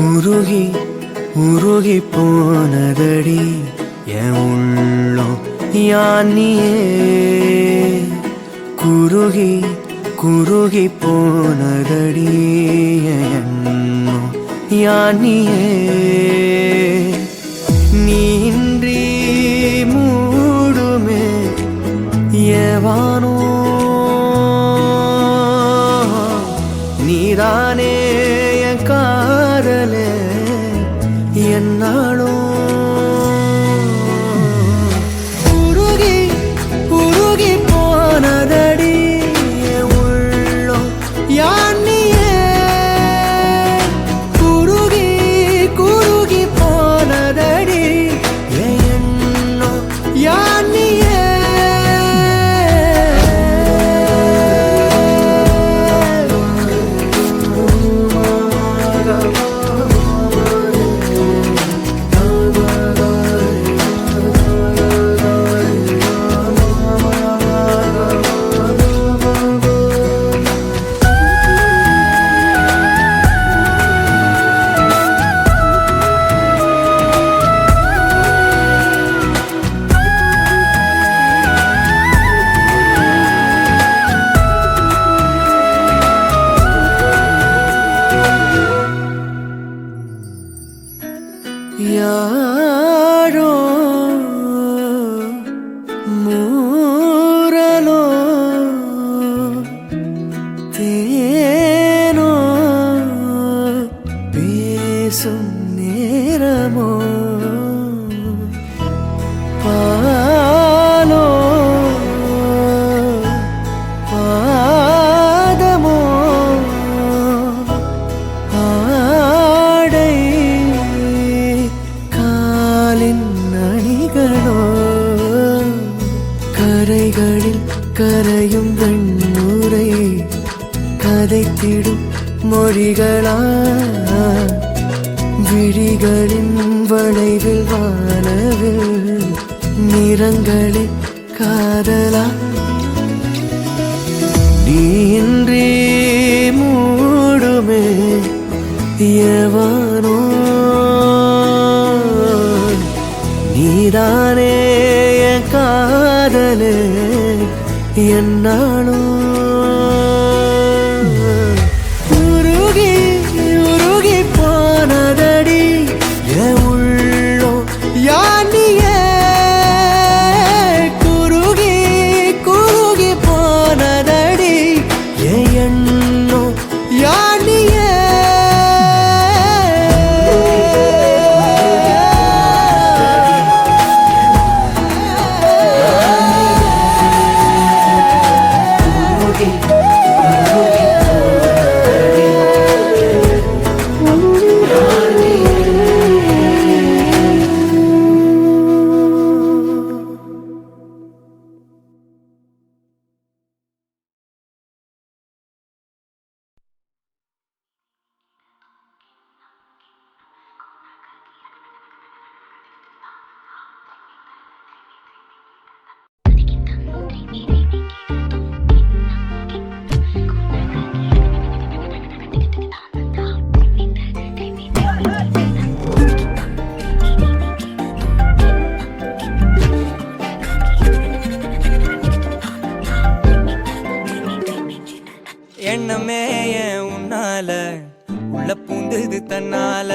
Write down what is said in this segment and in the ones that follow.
உருகி உருகி போனதடி என் உள்ளம் யானியே குருகி குருகி போனதடி என் எண்ணம் யானியே நீன்றி மூடுமே ஏவானோ நீதானே என் காதலே என்னாலும் உருகி உருகி போனதடி உள்ளம் யானியே குருகி குருகி போனதடி எண்ணம் யானியே யாரோ மூரலோ தேனோ பேசும் நேரமோ பாலோ பாதமோ ஆடை அணிகளோ கரைகளில் கரையும் வெண்ணுரை கதைத்திடும் மொழிகளா விழிகளின் வளைவில் வானவில் நிறங்களில் காதலா நீன்றி மூடுமே எவானோ நீதானே என் காதலே என்னாலும் உருகி உருகி போனதடி என் உள்ளம் யானியே குருகி குருகி போனதடி என் எண்ணம் யானியே எண்ணமே என் உன்னால உள்ள பூந்தது தன்னால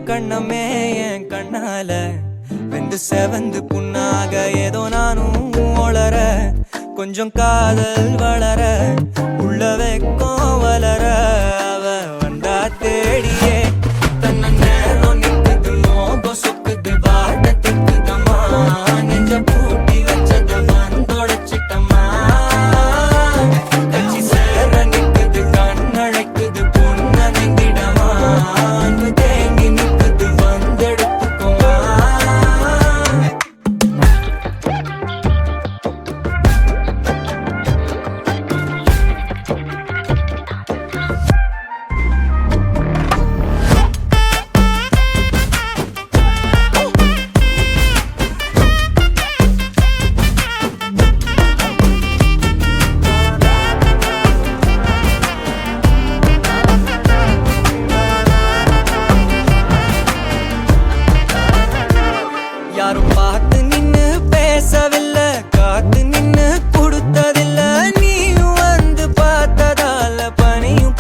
கண்ணமே என் கண்ணால வெந்து செவந்து புண்ணாக ஏதோ நானும் ஒளர கொஞ்சம் காதல் வளர உள்ள வெக்கம் வளர அவ வந்தா தேடியே தன்ன நேரம் நிக்குது மோகம் சொக்குது வாட திக்குதம்மா நெஞ்ச பூட்டி வச்சத வந்தொடைச்சிட்டம்மா கட்சி சேர நிக்குது கண்ணழைக்குது பொண்ண நெங்கிடமா அன்பு தேங்கி நிக்குது வந்தெடுத்துக்குமா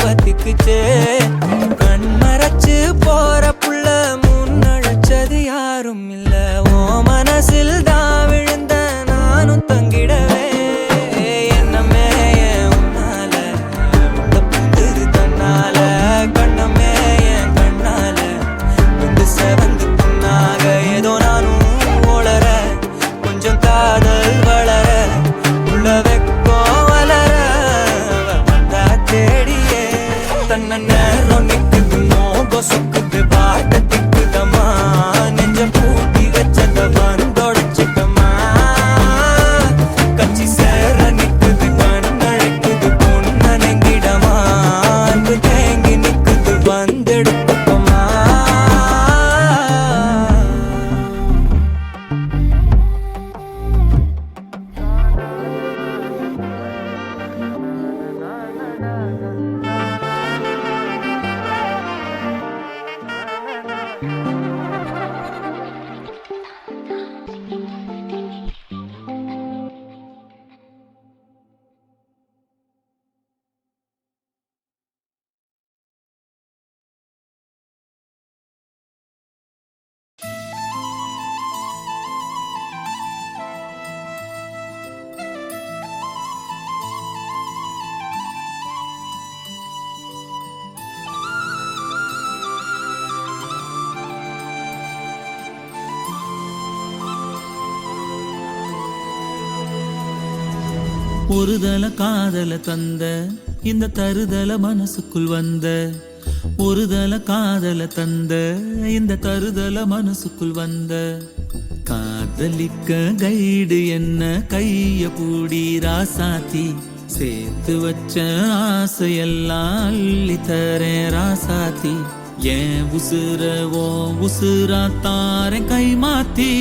பத்திக்குச்சே. கண் மறைச்சு போற புள்ள முன்னழைச்சது யாரும் இல்ல. ஓ மனசில் தான் விழுந்த நானும் தங்கிடவே. என்னமே என் உன்னால உள்ள புந்தது தன்னால. கண்ணமே என் கண்ணால வந்து செவந்து புண்ணாக. ஏதோ நானும் ஒளர கொஞ்சம் காதல் வளர உள்ள வெக்கம் வளர வந்தா தேடியே. தன்ன நேரம் நிக்குது மோகம் சொக்குது பாட்ட திக்குதம்மா. நெஞ்ச பூட்டி வச்சத வந்தொடைச்சிட்டமா. கச்சி சேர நிக்குது கண்ணழைக்குது பொண்ண நெங்கிடமா. அன்பு தேங்கி நிக்குது வந்தெடுத்துக்கமா. ஒருதல காதல தந்த இந்த தருதல மனசுக்குள் வந்த. ஒருதல காதல தந்த இந்த தருதல மனசுக்குள் வந்த. காதலிக்க கைடு என்ன கைய பூடி ராசாத்தி. சேர்த்து வச்ச ஆசையெல்லாம் அள்ளி தரேன் ராசாத்தி. ஏன் உசுரவோ உசுரா தாரேன் கை மாத்தி.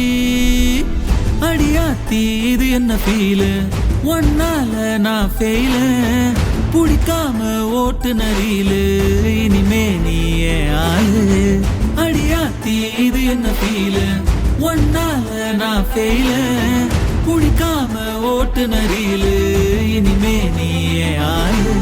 அடியாத்தி இது என்ன ஃபீலு ஒன்னால நான் ஃபெயிலு. புடிக்காம ஓட்டுநரிலு இனிமே நீயே ஆளு. அடியாத்தி இது என்ன ஃபீலு ஒன்னால நான் ஃபெயிலு. புடிக்காம ஓட்டுநரிலு இனிமே நீயே ஆளு.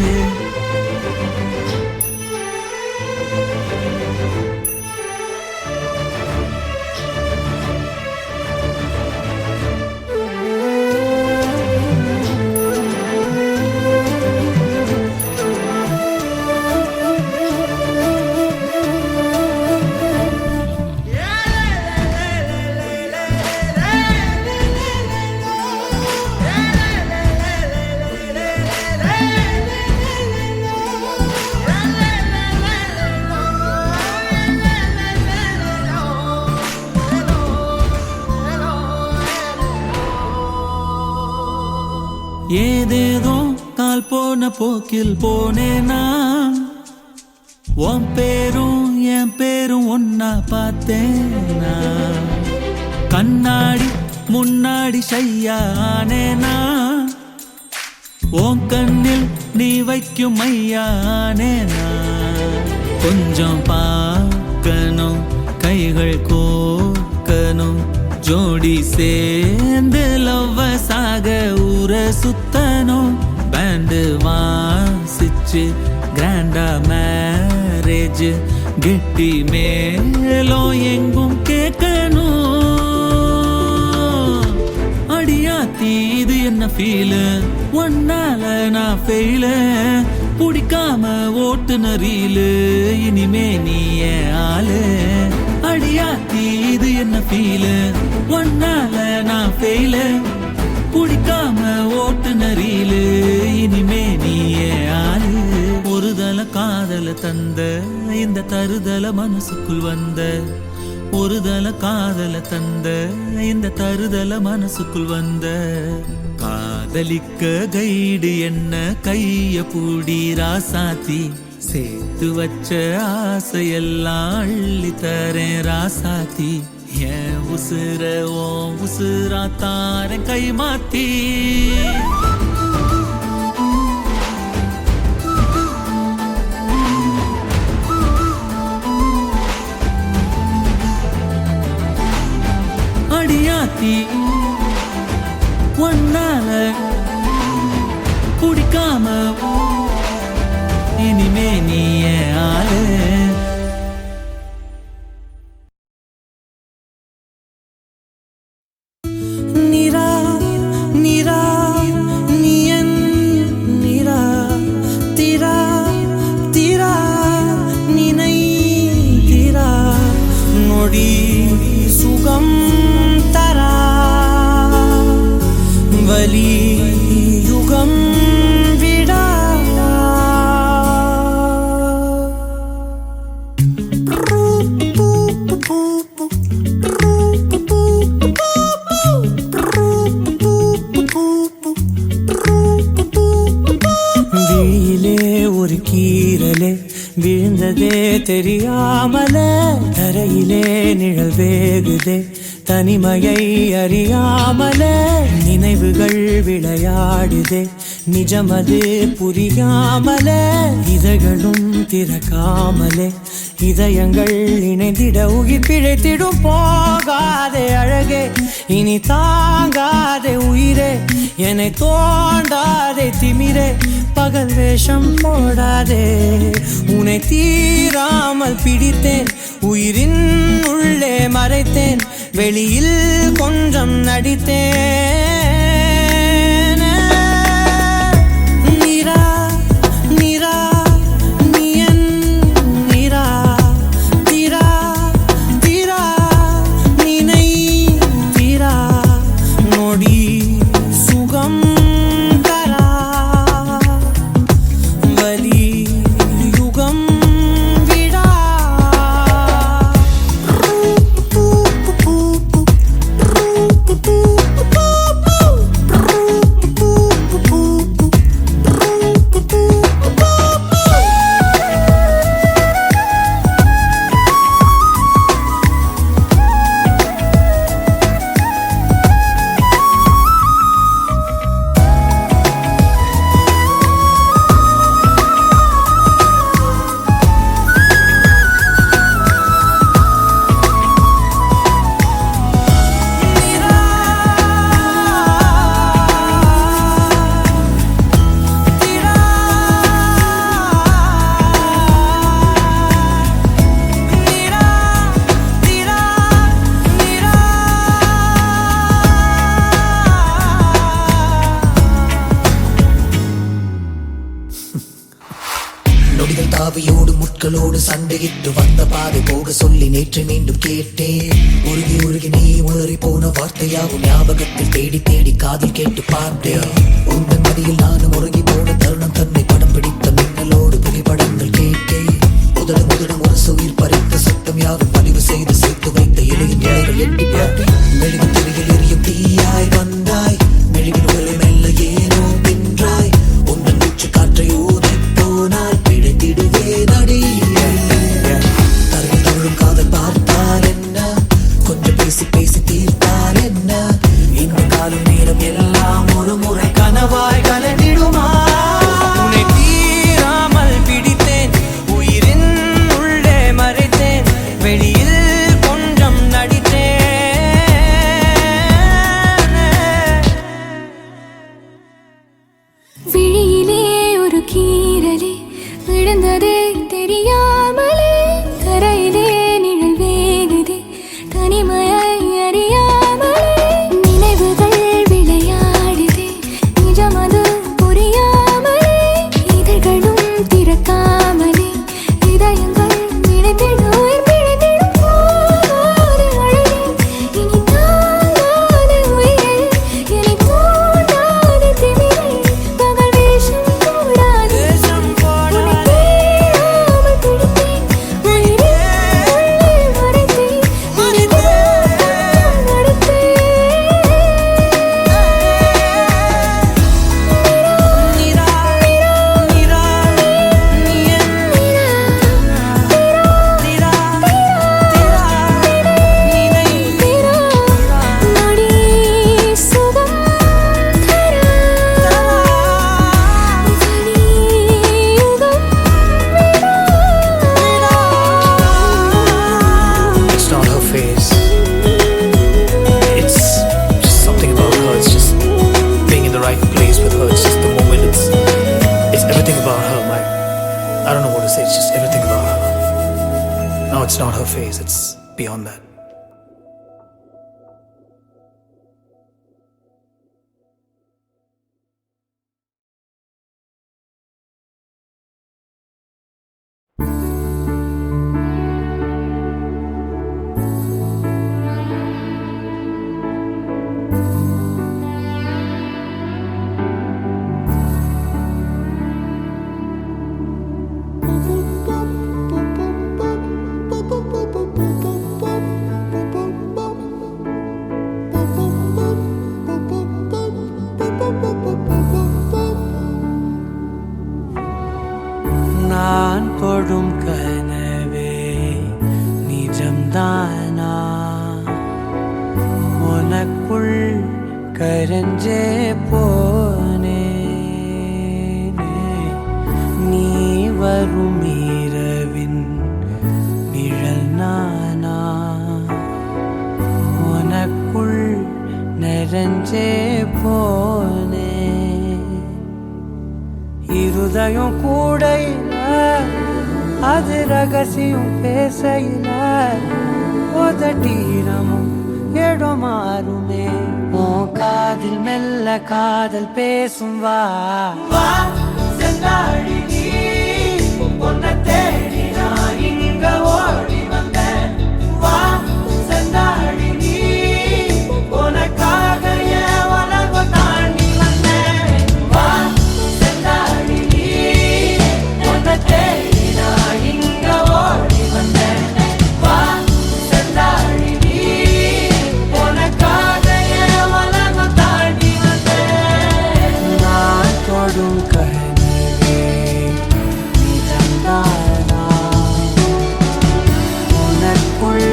ஏதேதோ கால் போன போக்கில் போனேனா. உன் பேரும் என் பேரும் ஒன்னா பார்த்தேனா. கண்ணாடி முன்னாடி ஷையானேனா. உன் கண்ணில் நீ வைக்கும் மையானேனா. கொஞ்சம் பார்க்கணும் கைகள் கோக்கணும். ஜோடி சேர்ந்து லவ்வசாக ஊர சுத்தணும். பேண்டு வாசிச்சு கிராண்டா மேரேஜ் கெட்டி மேலும் எங்கும் கேட்கணும். அடியாத்தி இது என்ன ஃபீலு ஒன்னால நான் ஃபெயிலு. புடிக்காம ஓட்டுநரிலு இனிமே நீயே ஆளு. அடியாத்தி இது என்ன ஃபீலு ஒன்னால நான் ஃபெயிலு. புடிக்காம ஓட்டுநரிலு இனிமே நீயே ஆளு. ஒருதல காதல தந்த இந்த தருதல மனசுக்குள் வந்த. ஒருதல காதல தந்த இந்த தருதல மனசுக்குள் வந்த. காதலிக்க கைடு என்ன கைய பூடி ராசாத்தி. சேர்த்து வச்ச ஆசையெல்லாம் அள்ளி தரேன் ராசாத்தி. ஏன் உசுர ஓ உசுரா தாரேன் கை மாத்தி. அடியாத்தி ஒன்னால புடிக்காம இனிமே நீ என் ஆளு. நிரா நிரா நீ என் நிரா திரா திரா நினை திரா நொடி சுகம் தரா வலி யுகம் விடா. விழியிலே ஒரு கீரலே விழுந்ததே தெரியாமல, தரையிலே நிழல் வேகுதே தனிமையை அறியாமல, நினைவுகள் விளையாடுதே நிஜமது புரியாமல, இதழ்களும் திறக்காமலே இதயங்கள் இணைந்திட உயிர் பிழைத்திடும். போகாதே அழகே இனி தாங்காதே உயிரே, என்னை தோண்டாதே திமிரே, பகல் வேஷம் போடாதே. உன்னை தீராமல் பிடித்தேன், உயிரின் உள்ளே மறைத்தேன், வெளியில் கொஞ்சம் நடித்தேன். நிரா நிரா நீ என் நிரா திரா திரா நினை திரா நொடி சுகம் தரா வலி யுகம் விடா. நொடிகள் தாவியோடு முட்களோடு சண்டையிட்டு வந்த பாதை போக சொல்லி நேற்று மீண்டும் கேட்டேன். உருகி உருகி நீ உளறி போன வார்த்தையாகும் ஞாபகத்தில் தேடி தேடி காதில் கேட்டு பார்த்தேன். உங்கள் மதியில் நானும் உருகி போன தருணம் தன்னை படம் பிடித்த மின்னலோடு புகைப்படங்கள் கேட்டேன். முதலும் முதலும் ஒரு சுயிர் பறித்த சத்தம் யாவும் பதிவு செய்து சேர்த்து வைத்த இலையின் இலைகள் எட்டி பார்த்தேன். மெழுகு திரையில் எரியும் தீயாய் வந்தாய், மெழுகின் ஒரு மெல்ல ஏனோ பின்றாய், உங்கள் மூச்சு காற்றை ஊதி போனால் பிழைத்திடுவே நடி. தருவி தழும் காதல் பார்த்தால் என்ன, கொஞ்சம் பேசி பேசி தீர்த்தால் என்ன, இந்த காலம் நேரம் எல்லாம் ஒரு முறை கனவாய் கலந்திடுமா. உன்னை தீராமல் பிடித்தேன், உயிரின் உள்ளே மறைத்தேன், வெளியில் கொஞ்சம் நடித்தேன். விழியிலே ஒரு கீரலே விழுந்ததே தெரியாமலே, தரையிலே நிழல் வேகுதே தனிமையை அறியாமலே, நினைவுகள் விளையாடுதே நிஜமது புரியாமலே, இதழ்களும் திறக்காமலே இதயங்கள் விளைத்திட உயிர் பிழைத்திடும். போகாதே அழகே இனி தாங்காதே உயிரே, என்னை தோண்டாதே திமிரே, பகல் வேஷம் போடாதே உன்னை தீராமல் பிடித்தேன், to say it's just everything about her. No, it's not her face, it's beyond that. நான் தொடும் கனவே நிஜம்தானா உனக்குள் கரஞ்சே போனே நீ வரும் இரவின் நிழல் நானா உனக்குள் நிறைஞ்சே போனே இருதயம் கூடையில அது ரகசியம் பேசையில உதட்டீரமும் இடம் மாறுமே உன் காதில் மெல்ல காதல் பேசும் வா வா செந்தாழி நீ உன்னை தேடி நான் இங்க ஓடி வந்தேன் வா செந்தாழி நீ உனக்காக என் உலகம் தாண்டி வந்தேன் வா செந்தாழி நீ உன்னை தேடி நான் இங்க ஓடி வந்தேன் வா செந்தாழி நீ உனக்காக என் உலகம் தாண்டி வந்தேன் நான் தொடும் கனவே நிஜம்தானா உனக்குள்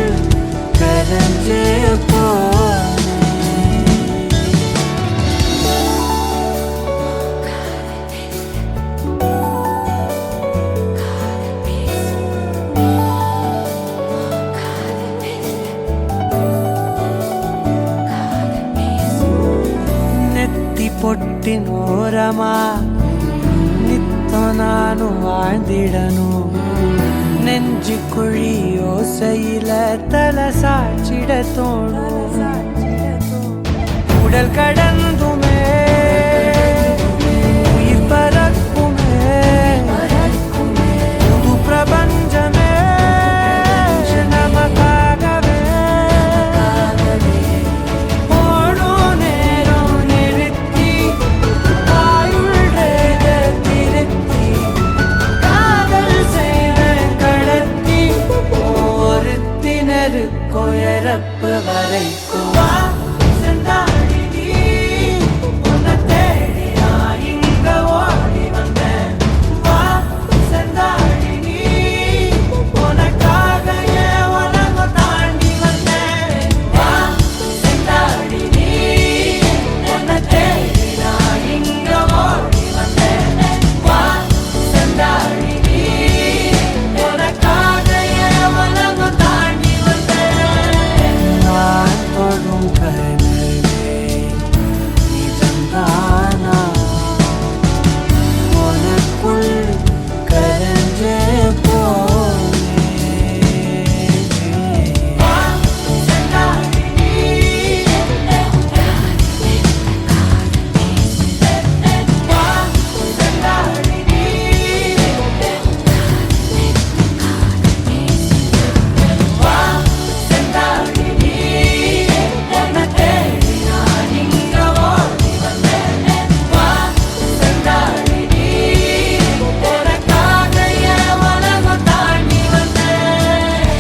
கரஞ்சே போனே ನೆತ್ತಿ ಪೊಟ್ಟಿನೋರಮ ನಿತ್ತ ನಾನು வாழ்ந்திடನು நெஞ்சு குழியோசையில தலை சாச்சிட தோணும் உடல் கடந்துமே உயிர் பறக்குமே புது பிரபஞ்சமே நமக்காகவே ஓடும் நேரம் நிறுத்தி ஆயுள் ரேக திருத்தி காதல் செய்த கடத்தி ஒருத்தினருக்கு இறப்பு வரைக்கும் வா செந்தாழி நீ உன்னை தேடி நான் இங்க ஓடி வந்தேன் வா செந்தாழி நீ உனக்காக என் உலகம் தாண்டி வந்தேன் வா செந்தாழி நீ உன்னை தேடி நான் இங்க ஓடி வந்தேன் வா செந்தாழி நீ உனக்காக என் உலகம் தாண்டி வந்தேன் நான் தொடும் கனவே நிஜம்தானா உனக்குள் கரஞ்சே போனே வா செந்தாழி நீ வா செந்தாழி நீ வா செந்தாழி நீ உன்னை தேடி நான் இங்க ஓடி வந்தேன் வா செந்தாழி நீ உனக்காக என் உலகம் தாண்டி வந்தேன்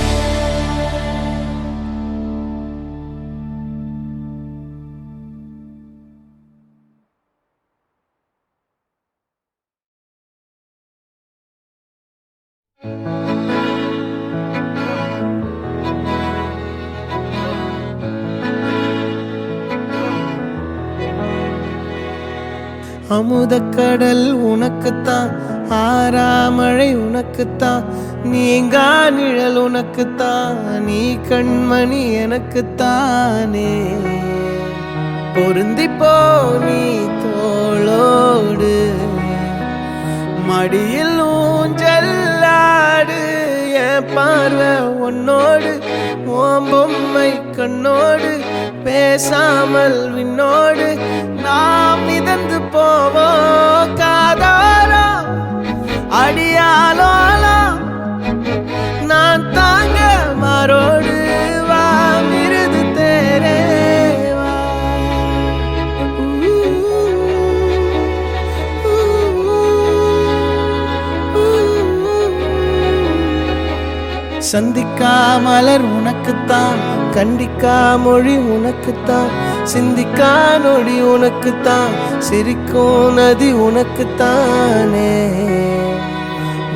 அமுதக்கடல் உனக்குத்தான் ஆறாமழை உனக்குத்தான் நீங்கா நிழல் உனக்குத்தான் நீ கண்மணி எனக்குத்தானே பொருந்திப்போ நீ தோளோடு மடியில் ஊஞ்சல் என் பார்வை உன்னோடு உன் பொம்மை கண்ணோடு பேசாமல் விண்ணோடு நாம் மிதந்து போவோம் காதாரோ அடியாலோலோ நான் தாங்க மாறோடு வா மிருது தேரே வா சந்திக்கா மலர் உனக்குத்தான் கண்டிக்கா மொழி உனக்குத்தான் சிந்திக்கா நொடி உனக்குத்தான் சிரிக்கும் நதி உனக்குத்தானே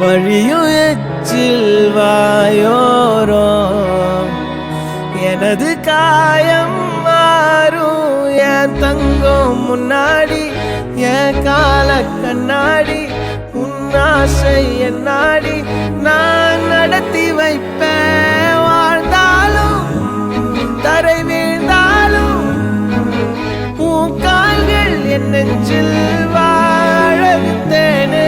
வழியும் எச்சில் வாயோரோ எனது காயம் மாறும் என் தங்கம் முன்னாடி என் கால கண்ணாடி உன்னாசை என்னாடி நான் நடத்தி வைப்பேன் வாழ்ந்தாலும் தரை வீழ்ந்தாலும் உன் கால்கள் என் நெஞ்சில் வாழ விட்டேனே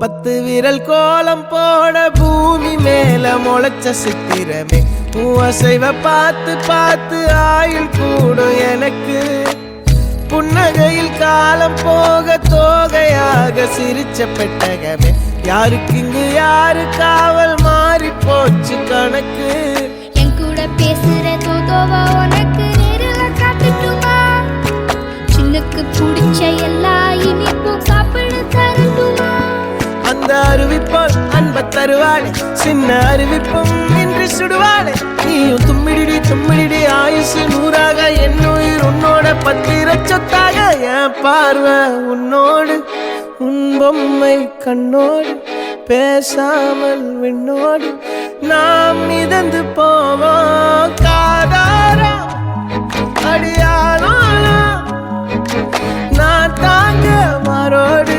பத்து விரல் கோலம் போட பூமி மேல முளைச்ச சித்திரமே அசைவ பார்த்து பார்த்து ஆயுள் கூடும் எனக்கு புன்னகையில் காலம் போக தோகையாக சிரிச்ச பெட்டகமே யாருக்கு இங்கு யாரு காவல் மாறி போச்சு கணக்கு என் கூட பேசுற தோதோவா உனக்கு நேரில் காட்டுட்டுமா சின்னுக்கு பிடிச்ச எல்லா இனிப்பும் சாப்பிட தரட்டுமா அந்த அறிவிப்பால் அன்ப தருவாளே சின்ன அறிவிப்பும் இன்று சுடுவாளே நீயும் தும்மிடி தும்மிடி ஆயுசு நூறாக என் உயிர் உன்னோட பத்திர சொத்தாக என் பார்வை உன்னோடு உன் பொம்மை கண்ணோடு பேசாமல் விண்ணோடு நாம் மிதந்து போவோம் காதாரா அடியாலோ நான் தாங்க மாறோடு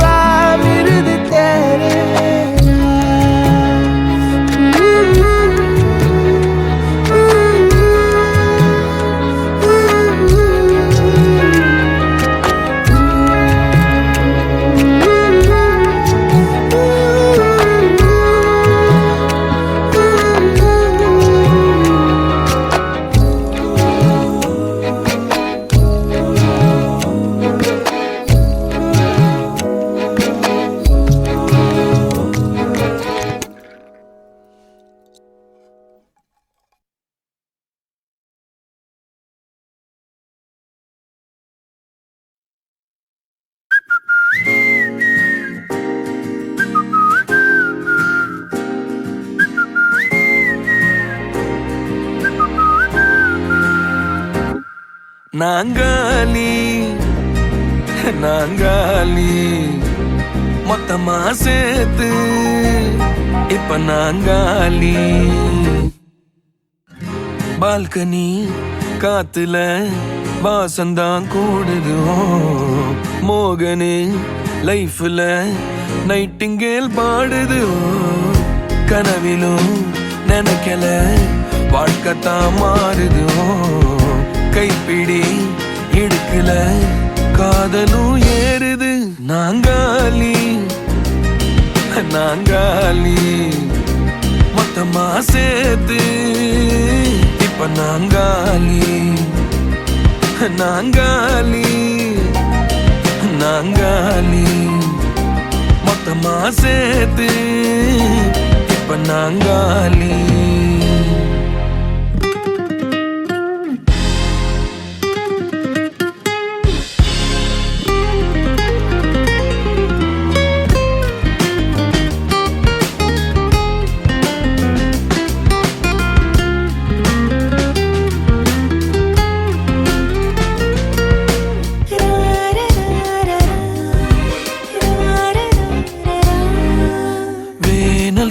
வா மிருது தேரே நாங்காலி நாங்காலி மொத்தமா சேர்த்து இப்ப நாங்காலி பால்கனி காத்துல வாசந்தான் கூடுது மோகனே லைஃப்ல நைட்டிங்கேல் பாடுது கனவிலும் நினைக்கல வாழ்க்கத்தான் மாறுது கைப்பிடி இடுக்கல காதலும் ஏறுது நாங்காலி நாங்காலி மொத்தமா சேர்த்து இப்ப நாங்காலி நாங்காலி நாங்காலி மொத்தமா சேர்த்து இப்ப நாங்காலி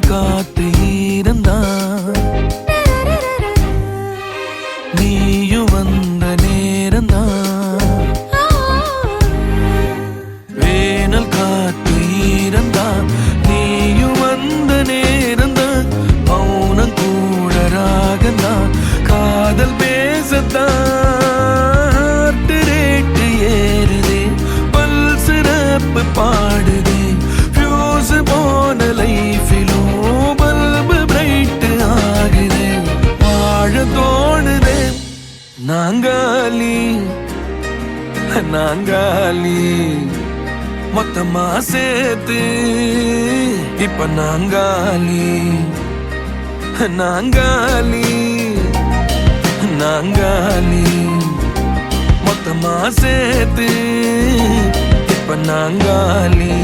காத்து இருந்தா நீயும் வந்த நேரந்தா வேனல் காத்து இருந்தா நீயும் வந்த நேரந்தா நாங்காலி நாங்காலி மொத்தமா சேர்த்து இப்ப நாங்காலி நாங்காலி நாங்காலி மொத்தமா சேர்த்து இப்ப நாங்காலி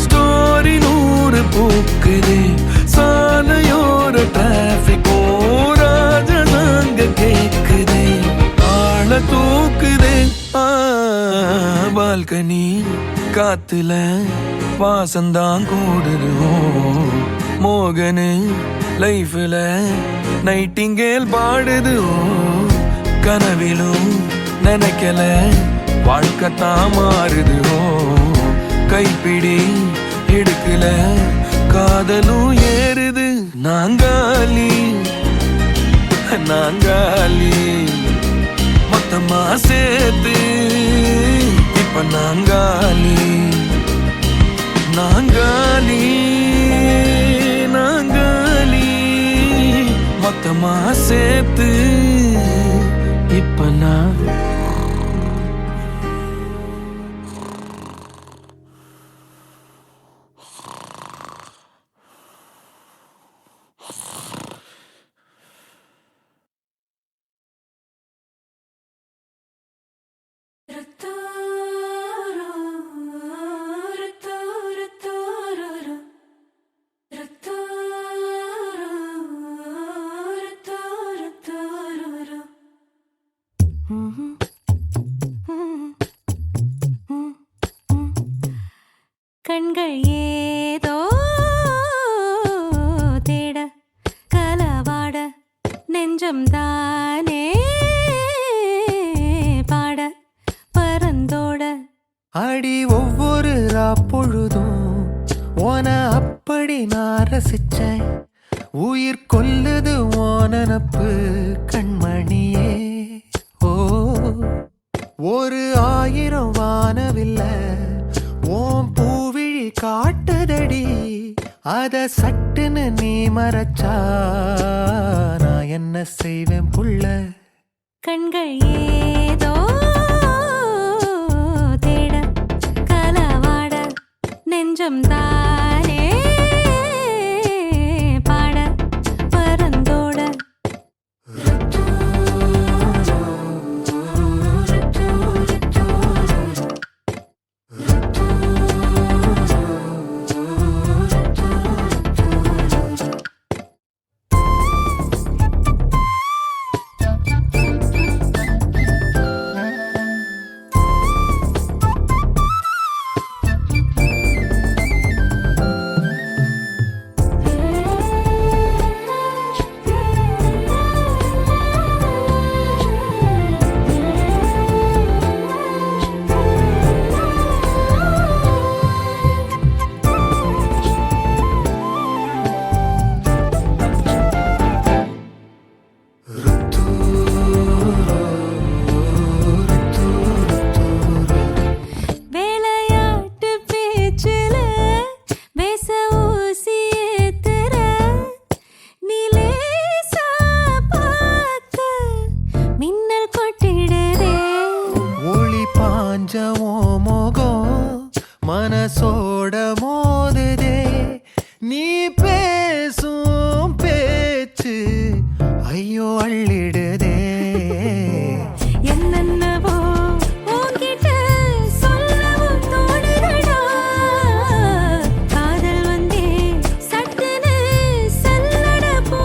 ஸ்டோரி 100 பூக்குது சாலையோர டிராபிக் ராஜனாங்க கேக்குது ஆள தூக்குது பால்கனி காத்துல வாசந்தான் கூடுது மோகனு லைஃப்ல நைட்டிங்கேல் பாடுது கனவிலும் நினைக்கல வாழ்க்கைத்தான் மாறுது கைப்பிடி எடுக்கல காதலும் ஏறுது நாங்காலி நாங்காலி மொத்தமா சேர்த்து இப்ப நாங்காலி நாங்காலி நாங்காலி மொத்தமா சேர்த்து இப்ப நான் கண்கள் ஏதோ தேட கலவாட நெஞ்சம் தானே பாட பரந்தோட அடி ஒவ்வொரு பொழுதும் ஓன அப்படி நான் ரசிச்சேன் உயிர் கொல்லுது ஓனப்பு கண்மணியே ஓ ஒரு 1000 வானவில்ல ஓம் பூவிழி காட்டுதடி அத சட்டுன்னு நீ மறைச்சா நான் என்ன செய்வேன் புள்ள கண்கள் ஏதோ தேட கலவாட நெஞ்சம் தானே பாட பரந்தோட மனசோட மோதுதே நீ பேசும் பேச்சு ஐயோ அள்ளிடுதே என்னென்னவோ உன்கிட்ட சொல்லவும் தோணுதடா காதல் வந்தே சட்டுன்னு சல்லட போ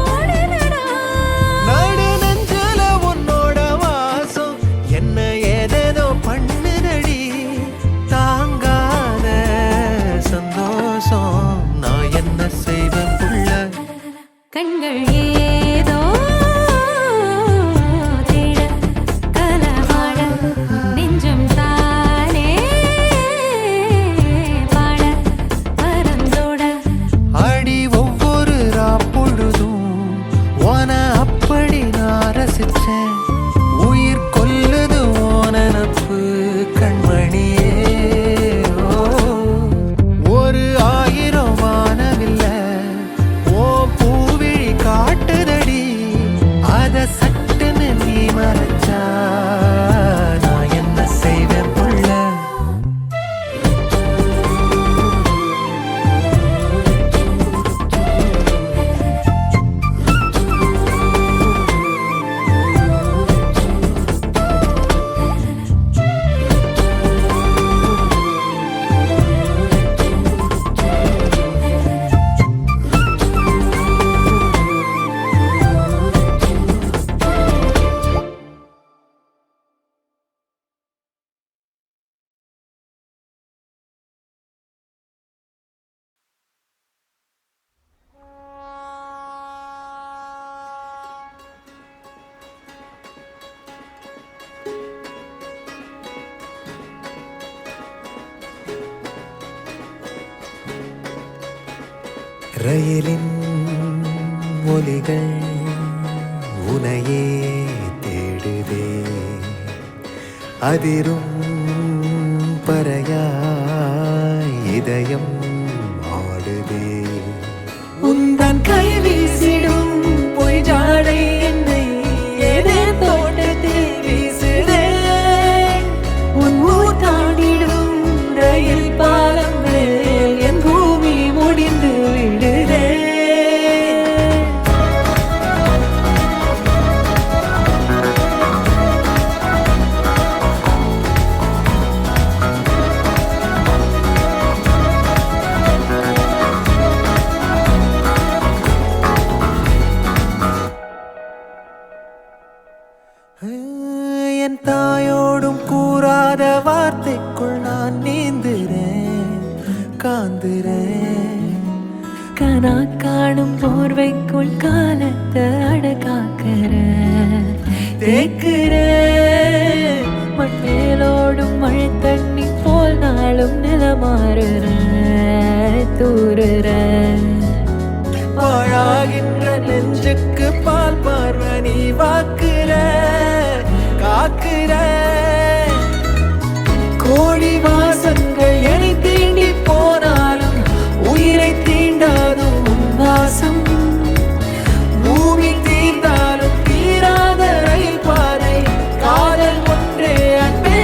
ரயிலின் ஒலிகள் உனையே தேடுதே அதிரும் பறையாய் இதயம் ஆடுதே உந்தன் கை வீசிடும் பொய் ஜாடை என்னை ஏதே தோட்டத்தில் வீசுதே உன் ஊர் தாண்டிடும் ரயில் பாலம் மேல் என் பூமி முடிந்து விடுதே என் தாயோடும் கூறாத வார்த்தைக்குள் நான் நீந்துறேன் காந்துறேன் கனா காணும் போர்வைக்குள் காலத்தை அடக்காக்கிற தேக்குற மண்ணேலோடும் மழை தண்ணி போல் நாளும் நிலமாறுற தூறுற பாழாகின்ற நெஞ்சுக்கு பால் பார்வை நீ வாக்குற காக்குற கோடி வாசங்கள் என்னை தீண்டி போனாலும் உயிரை தீண்டாதும் உன் வாசம் பூமி தீர்ந்தாலும் தீராத ரயில் பாதை காதல் ஒன்றே அன்பே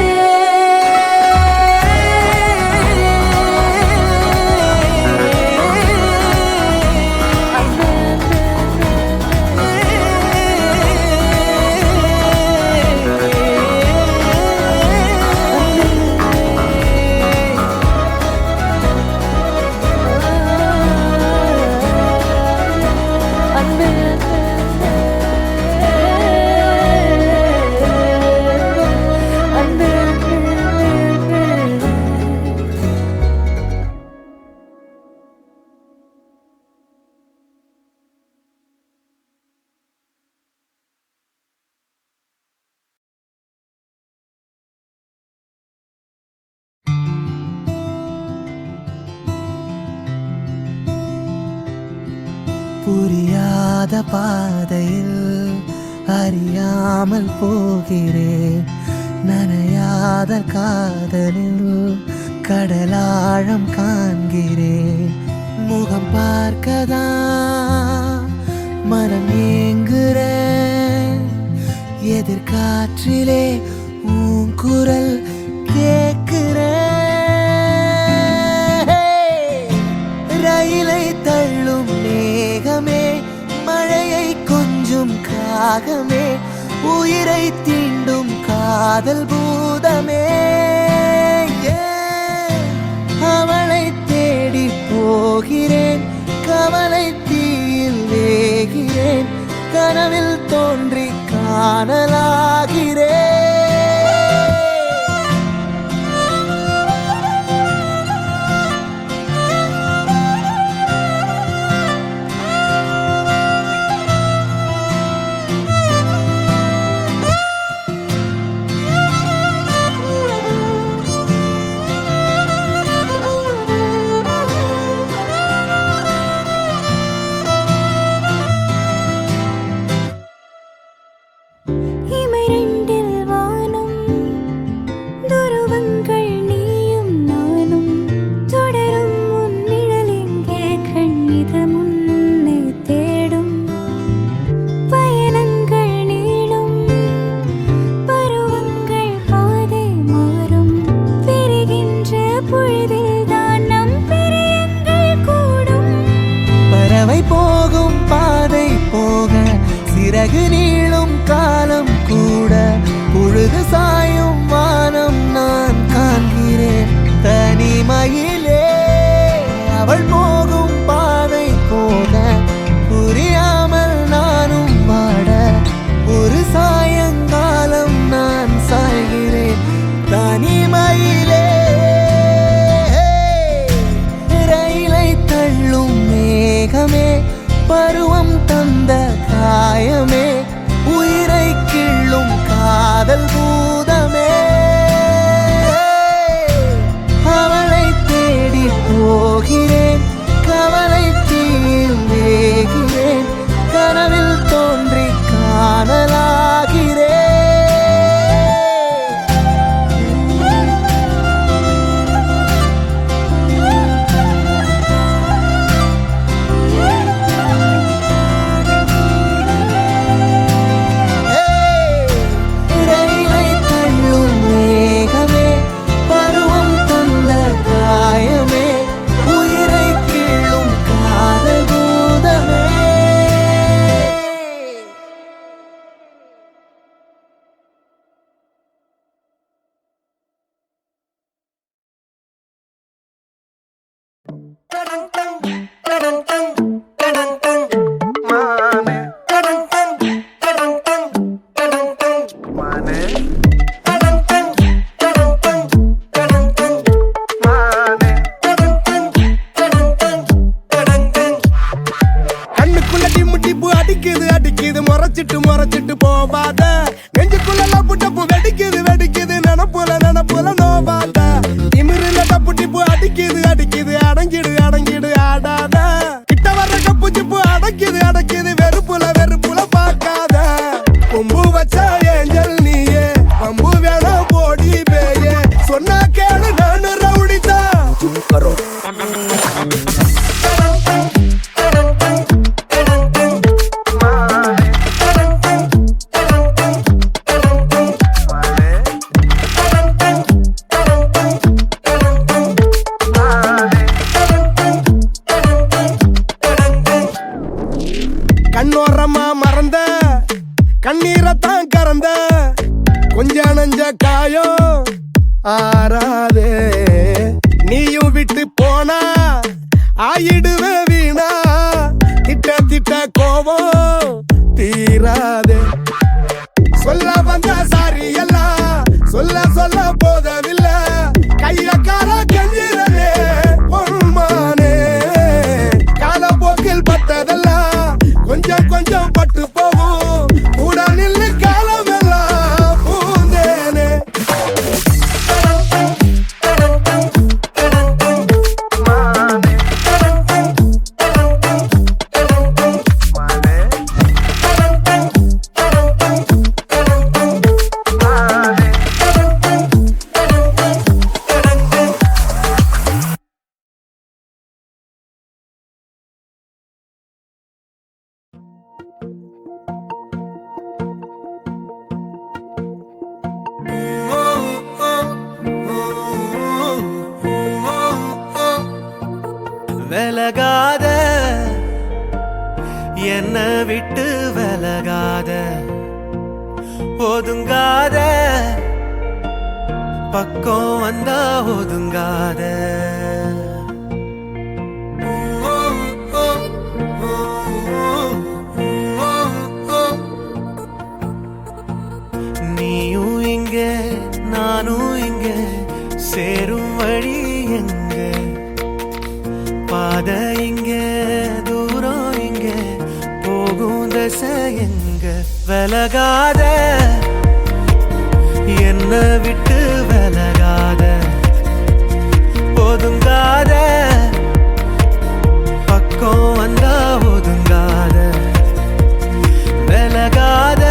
புரியாத பாதையில் அறியாமல் போகிறேன் நனையாத காதலில் கடலாழம் காண்கிறேன் முகம் பார்க்கதா மனம் ஏங்குறேன் எதிர்காற்றிலே உன் குரல் கேட்கிறேன் ரயிலை தள்ளும் மேகமே மழையை கொஞ்சும் காகமே உயிரை தீண்டும் காதல் பூதமே அவளை தேடி போகிறேன் கவலை தீயில் வேகிறேன் கனவில் தோன்றி காணலாகிறேன் போகும் பாதை போக சிறகு நீளும் காலம் கூட பொழுது சாயும் வானம் நான் காண்கிறேன் தனிமையிலே அவள் போகும் பாதை போக புரியாமல் நானும் வாட ஒரு சாயங்காலம் நான் சாய்கிறேன் தனிமையிலே ரயிலை தள்ளும் மேகமே பருவம் தந்த காயமே உயிரை கிள்ளும் காதல் பூதமே அவளை தேடி போகிறேன் கண்ணுக்குள்ள டிம்மு டிப்பு அடிக்குது அடிக்குது முறைச்சிட்டு முறைச்சிட்டு போவாத நெஞ்சுக்குள்ள லப்பு டப்பு வெடிக்குது வெடிக்குது நினப்புல நோவாத திமிருல டப்பு டிப்பு அடிக்குது அடிக்குது அடங்கிடு அடங்கிடு ஆடாத கிட்ட வர்ற கப்பு சிப்பு அடக்குது அடக்குது வெறுப்புல பார்க்காத கொம்பு வச்ச ஏஞ்சல் நீயே பம்பு வேணாம் போடி பேயே சொன்னா கேளு நானு ரவுடிதான் கண்ணோரமா மறந்த கண்ணீரத்தான் கறந்த கொஞ்ச நஞ்ச காயம் ஆறாதே நீயும் விட்டு போனா ஆயிடுவே வீணா திட்ட கோபம் தீராதே சொல்ல வந்த சாரி எல்லாம் சொல்ல போதவில்லை கைய கால கஞ்சிரனே பொன்மானே காலப்போக்கில் பட்டதெல்லாம் கொஞ்சம் பட்டு போகும் கூட நில்லு காலமெல்லாம் பூந்தேனே விலகாத என்ன விட்டு விலகாத ஒதுங்காத பக்கம் வந்தா ஒதுங்காத நீயும் இங்க நானும் இங்க சேரும் வழி எங்க பாத இங்க தூரம் இங்க போகும் தசை எங்க விலகாத என்ன விட்டு விலகாத ஒதுங்காத பக்கம் வந்தா ஒதுங்காத விலகாத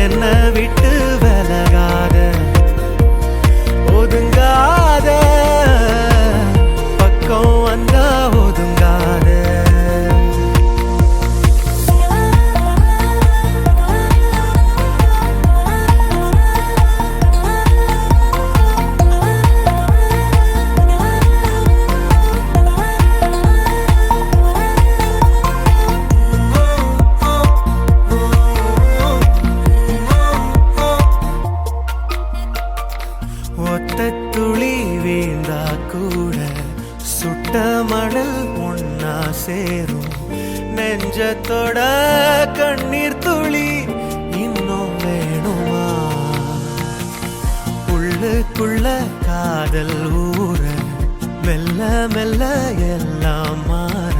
என்ன விட்டு விலகாத ஒதுங்காத பக்கம் வந்தா ஒதுங்காத ஒத்தத்துளி வீழ்ந்தா கூட சுட்ட மணல் ஒன்னா சேரும் நெஞ்சத்தோட கண்ணீர் துளி இன்னும் வேணுமா உள்ளுக்குள்ள காதல் ஊற மெல்ல மெல்ல எல்லாம் மாற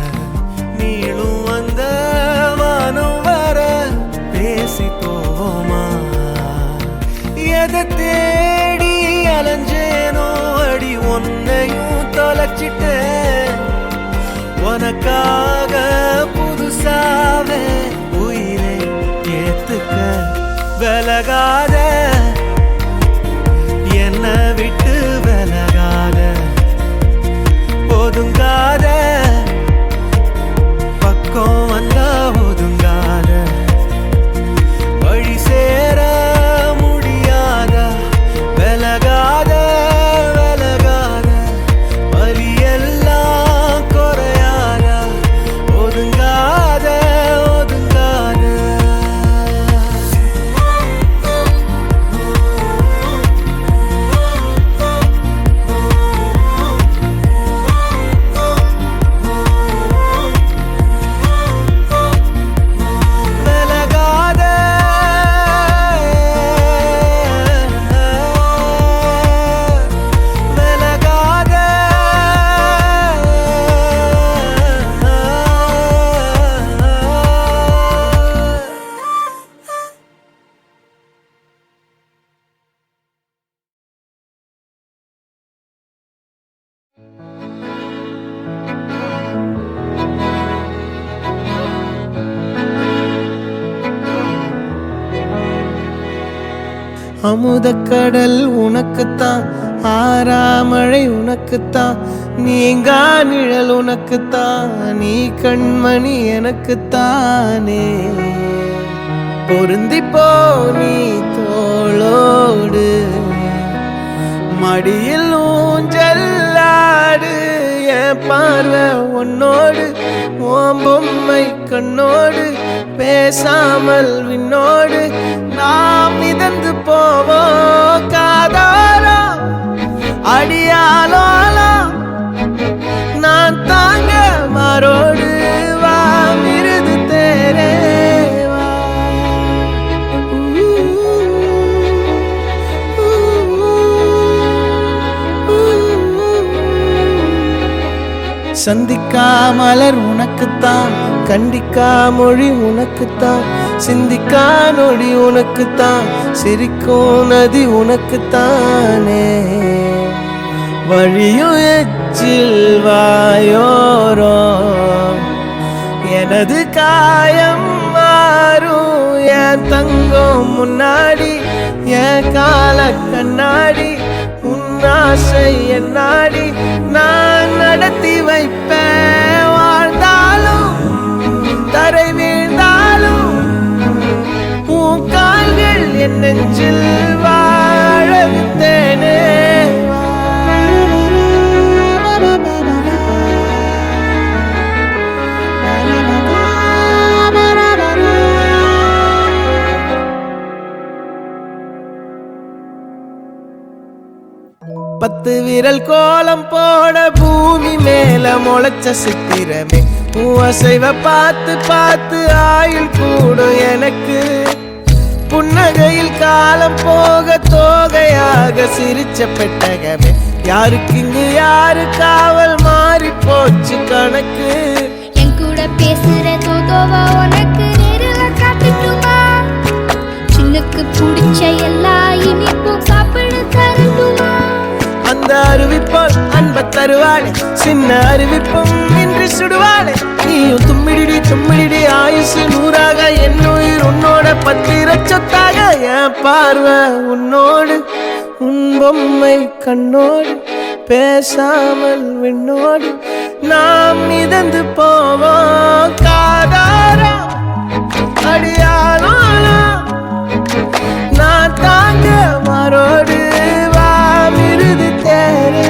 நீளும் வந்த வானம் வர பேசி போவோமா எதை தேடி அலைஞ்சேனோ அடி ஒன்னையும் தொலைச்சிட்டேன் உனக்காக புதுசாவே உயிரை ஏத்துக்க விலகாத என்ன விட்டு விலகாத ஒதுங்கா அமுதக்கடல் உனக்குத்தான், ஆறாமழை உனக்குத்தான், நீங்கா நிழல் உனக்குத்தான், நீ கண்மணி எனக்குத்தானே. பொருந்திப்போ நீ தோளோடு, மடியில் ஊஞ்சல்லாடு, என் பார்வை உன்னோடு, ஓம் பொம்மை கண்ணோடு, பேசாமல் விண்ணோடு நாம் மிதந்து போவோம் காதாரா அடியாலோலா. நான் தாங்க மாறோடு வா மிருது தேரே வா. சந்திக்கா மலர் உனக்குத்தான், கண்டிக்கா மொழி உனக்குத்தான், சிந்திக்கா நொடி உனக்குத்தான், சிரிக்கும் நதி உனக்குத்தானே. வழியும் எச்சில் வாயோரம் எனது காயம் மாறும், என் தங்கம் முன்னாடி என் கால கண்ணாடி, ஆசை என்னாடி நான் நடத்தி வைப்பேன். வாழ்ந்தாலும் தரை வீழ்ந்தாலும் உன் கால்கள் என் நெஞ்சில் வாழ விட்டேனே. பத்து விரல் கோலம் போட பூமி மேல முளைச்ச சித்திரமே, அசைவ பார்த்து பார்த்து ஆயுள் கூடும் எனக்கு. புன்னகையில் காலம் போக தோகையாக சிரிச்ச பெட்டகமே, யாருக்கு இங்கு யாரு காவல் மாறி போச்சு கணக்கு. என் கூட பேசுற தோதோவா உனக்கு நேரில் காட்டுட்டுமா, சின்னுக்கு பிடிச்ச எல்லா இனிப்பும் சாப்பிட தரட்டுமா. அந்த அருவிப்போல் அன்ப தருவாளே, சின்ன அருவிப்பும் இன்று சுடுவாளே. நீயும் தும்மிடி தும்மிடி ஆயுசு நூறாக, என் உயிர் உன்னோட பத்திர சொத்தாக. என் பார்வை உன்னோடு, உன் பொம்மை கண்ணோடு, பேசாமல் விண்ணோடு நாம் மிதந்து போவோம் காதாரா அடியாலோலா. நான் தாங்க மாறோடு வா மிருது தேரே.